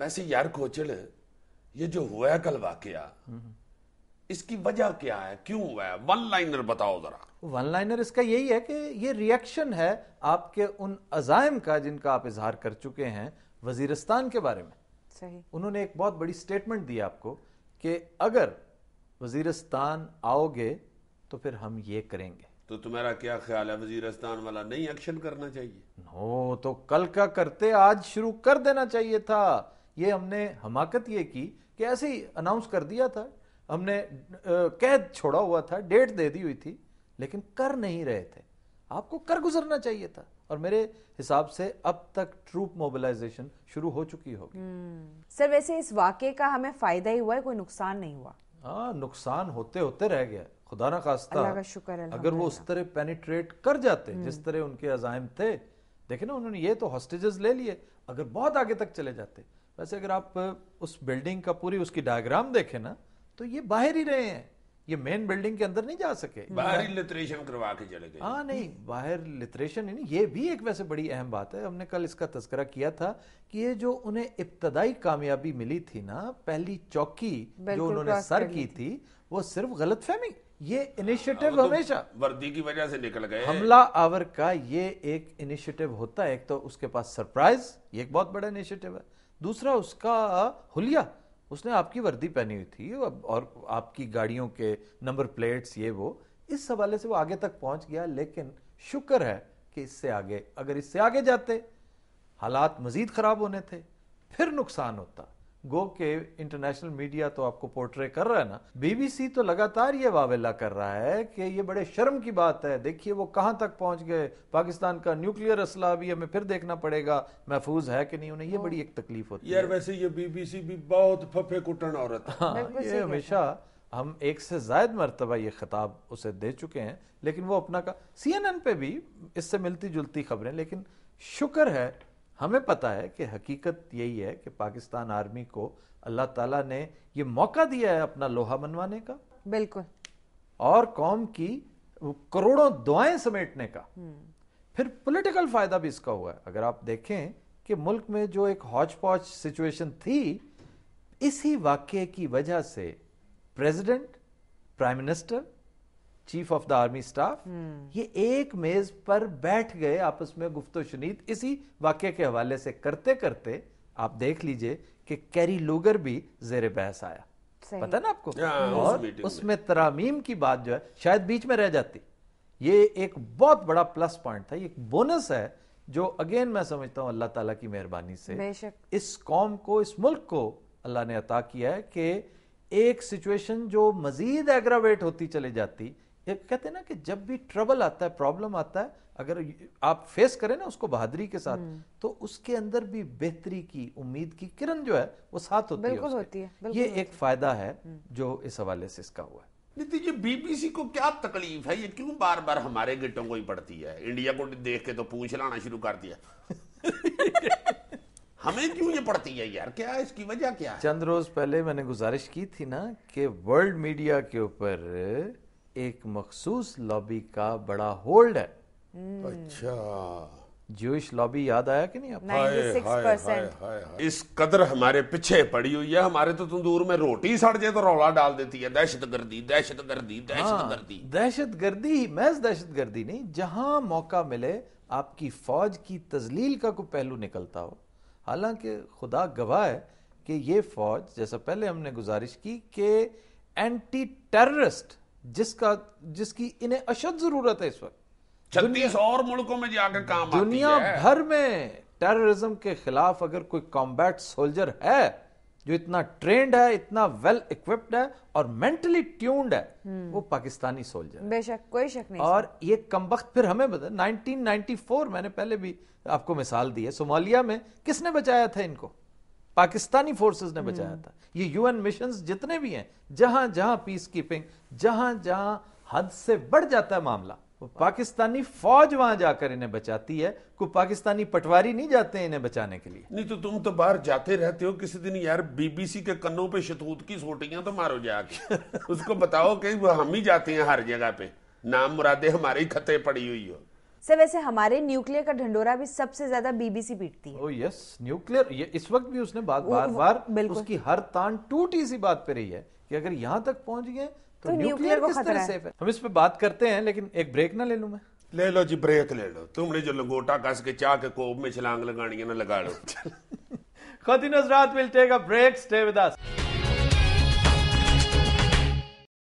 ویسے یار کوچل یہ جو ہوا ہے کل واقعہ اس کی وجہ کیا ہے, کیوں ہوا ہے؟ ون لائنر بتاؤ ذرا. ون لائنر اس کا یہی ہے کہ یہ ریئیکشن ہے آپ کے ان عزائم کا جن کا آپ اظہار کر چکے ہیں وزیرستان کے بارے میں. صحیح. انہوں نے ایک بہت بڑی سٹیٹمنٹ دی آپ کو کہ اگر وزیرستان آؤ گے تو پھر ہم یہ کریں گے. تو تمہارا کیا خیال ہے وزیرستان والا نہیں ایکشن کرنا چاہیے؟ نو, تو کل کا کرتے آج شروع کر دینا چاہیے تھا. یہ ہم نے حماقت یہ کی کہ ایسے ہی اناؤنس کر دیا تھا, ہم نے قید چھوڑا ہوا تھا, ڈیٹ دے دی ہوئی تھی, لیکن کر نہیں رہے تھے. آپ کو کر گزرنا چاہیے تھا. اور میرے حساب سے اب تک ٹروپ موبلائزیشن شروع ہو چکی ہوگی. سر ویسے اس واقعے کا ہمیں فائدہ ہی ہوا ہے, کوئی نقصان نہیں ہوا؟ ہاں, نقصان ہوتے ہوتے رہ گیا, خدا نہ خواستہ. اللہ کا شکر ہے. اگر وہ اس طرح پینیٹریٹ کر جاتے جس طرح ان کے عزائم تھے, دیکھیں نا انہوں نے یہ تو ہاسٹیجز لے لیے, اگر بہت آگے تک چلے جاتے. ویسے اگر آپ اس بلڈنگ کا پوری اس کی ڈائیگرام دیکھیں نا تو یہ باہر ہی رہے ہیں, یہ مین بلڈنگ کے اندر نہیں جا سکے, باہر ہی لٹریشن کروا کے چلے گئے. ہاں نہیں, باہر لٹریشن نہیں. یہ بھی ایک ویسے بڑی اہم بات ہے, ہم نے کل اس کا تذکرہ کیا تھا کہ یہ جو انہیں ابتدائی کامیابی ملی تھی نا, پہلی چوکی جو انہوں نے سر کی تھی, وہ صرف غلط فہمی. یہ انیشیٹو ہمیشہ وردی کی وجہ سے نکل گئے. حملہ آور کا یہ ایک انیشیٹو ہوتا ہے. ایک تو اس کے پاس سرپرائز, یہ ایک بہت بڑا انیشیٹو ہے. دوسرا اس کا حلیہ, اس نے آپ کی وردی پہنی ہوئی تھی اور آپ کی گاڑیوں کے نمبر پلیٹس یہ وہ, اس حوالے سے وہ آگے تک پہنچ گیا. لیکن شکر ہے کہ اس سے آگے, اگر اس سے آگے جاتے حالات مزید خراب ہونے تھے, پھر نقصان ہوتا. گو کہ انٹرنیشنل میڈیا تو آپ کو پورٹرے کر رہا ہے نا, بی بی سی تو لگاتار یہ واویلا کر رہا ہے کہ یہ بڑے شرم کی بات ہے, دیکھیے وہ کہاں تک پہنچ گئے, پاکستان کا نیوکلیئر اسلحہ بھی ہمیں پھر دیکھنا پڑے گا محفوظ ہے کہ نہیں. انہیں یہ بڑی ایک تکلیف ہوتی ہے. یار ویسے یہ بی بی سی بھی بہت پھپے کٹن عورت ہے. یہ ہمیشہ ہم ایک سے زائد مرتبہ یہ خطاب اسے دے چکے ہیں, لیکن وہ اپنا کا سی این این پہ بھی اس سے ملتی جلتی خبریں. لیکن شکر ہے ہمیں پتا ہے کہ حقیقت یہی ہے کہ پاکستان آرمی کو اللہ تعالیٰ نے یہ موقع دیا ہے اپنا لوہا منوانے کا, بالکل, اور قوم کی کروڑوں دعائیں سمیٹنے کا. پھر پولیٹیکل فائدہ بھی اس کا ہوا ہے. اگر آپ دیکھیں کہ ملک میں جو ایک ہاچ پاچ سچویشن تھی, اسی واقعے کی وجہ سے president, prime minister, chief of the army staff یہ ایک میز پر بیٹھ گئے آپس میں گفت و شنید اسی واقعے کے حوالے سے کرتے کرتے. آپ دیکھ لیجئے کہ کیری لوگر بھی زیر بحث آیا, پتہ نا آپ کو, اور اس میں ترامیم کی بات جو ہے شاید بیچ میں رہ جاتی. یہ ایک بہت بڑا پلس پوائنٹ تھا, یہ ایک بونس ہے جو اگین میں سمجھتا ہوں اللہ تعالیٰ کی مہربانی سے اس قوم کو, اس ملک کو اللہ نے عطا کیا ہے کہ ایک سچویشن جو مزید ایگراویٹ ہوتی چلی جاتی. کہتے ہیں نا کہ جب بھی ٹربل آتا ہے, پرابلم آتا ہے, اگر آپ فیس کریں نا اس کو بہادری کے ساتھ, تو اس کے اندر بھی بہتری کی امید کی کرن جو ہے وہ ساتھ ہوتی ہے. یہ ایک فائدہ ہے جو اس حوالے سے اس کا ہوا ہے. یہ بی بی سی کو کیا تکلیف ہے, یہ کیوں بار بار ہمارے گٹوں کو ہی پڑتی ہے؟ انڈیا کو دیکھ کے تو پونچھ لانا شروع کر دیا. ہمیں کیوں یہ پڑتی ہے یار, کیا اس کی وجہ کیا ہے؟ چند روز پہلے میں نے گزارش کی تھی نا کہ ورلڈ میڈیا کے اوپر ایک مخصوص لابی کا بڑا ہولڈ ہے. اچھا, جوش لابی یاد آیا کہ نہیں آپ؟ 96%. اس قدر ہمارے پیچھے پڑی ہوئی ہے, ہمارے تو تندور میں روٹی سڑ جائے تو رولا ڈال دیتی ہے, دہشت گردی دہشت گردی دہشت گردی. دہشت گردی محض دہشت گردی نہیں, جہاں موقع ملے آپ کی فوج کی تذلیل کا کوئی پہلو نکلتا ہو. حالانکہ خدا گواہ ہے کہ یہ فوج, جیسا پہلے ہم نے گزارش کی کہ اینٹی ٹیررسٹ جس کی انہیں اشد ضرورت ہے اس وقت, 36 اور ملکوں میں جا کے کام آتی ہے. دنیا بھر میں ٹیررزم کے خلاف اگر کوئی کمبیٹ سولجر ہے جو اتنا ٹرینڈ ہے, اتنا ویل اکوپڈ ہے اور مینٹلی ٹیونڈ ہے, وہ پاکستانی سولجر ہے. بے شک, کوئی شک نہیں. اور یہ کمبخت پھر ہمیں 1994 میں نے پہلے بھی آپ کو مثال دی ہے, صومالیہ میں کس نے بچایا تھا ان کو؟ پاکستانی فورسز نے بچایا تھا. یہ یو این مشنز جتنے بھی ہیں, جہاں جہاں پیس کیپنگ, جہاں جہاں حد سے بڑھ جاتا ہے معاملہ, پاکستانی فوج وہاں جا کر انہیں بچاتی ہے. کوئی پاکستانی پٹواری نہیں جاتے انہیں بچانے کے لیے. نہیں تو تم تو باہر جاتے رہتے ہو, کسی دن یار بی بی سی کے کنوں پہ شتوت کی سوٹیاں تو مارو جا کے, اس کو بتاؤ کہ ہم ہی جاتے ہیں ہر جگہ پہ, نام مرادے ہماری خطے پڑی ہوئی ہو. سر ویسے ہمارے نیوکلیئر کا ڈھنڈورا بھی سب سے زیادہ بی بی سی پیٹتی ہے. یس نیوکلیئر یہ اس وقت بھی اس نے بار بار اس کی ہر تان ٹوٹی سی بات پہ رہی ہے کہ اگر یہاں تک پہنچ گئے تو نیوکلیئر کس طرح سیف ہے. ہم اس پہ بات کرتے ہیں لیکن ایک بریک نہ لے لوں میں؟ لے لو جی بریک لے لو. تم نے جو لنگوٹا کس کے چاہ کے کوب میں چھلانگ لگانی ہے نا لگا لو. خواتین حضرات we'll take a break, stay with us.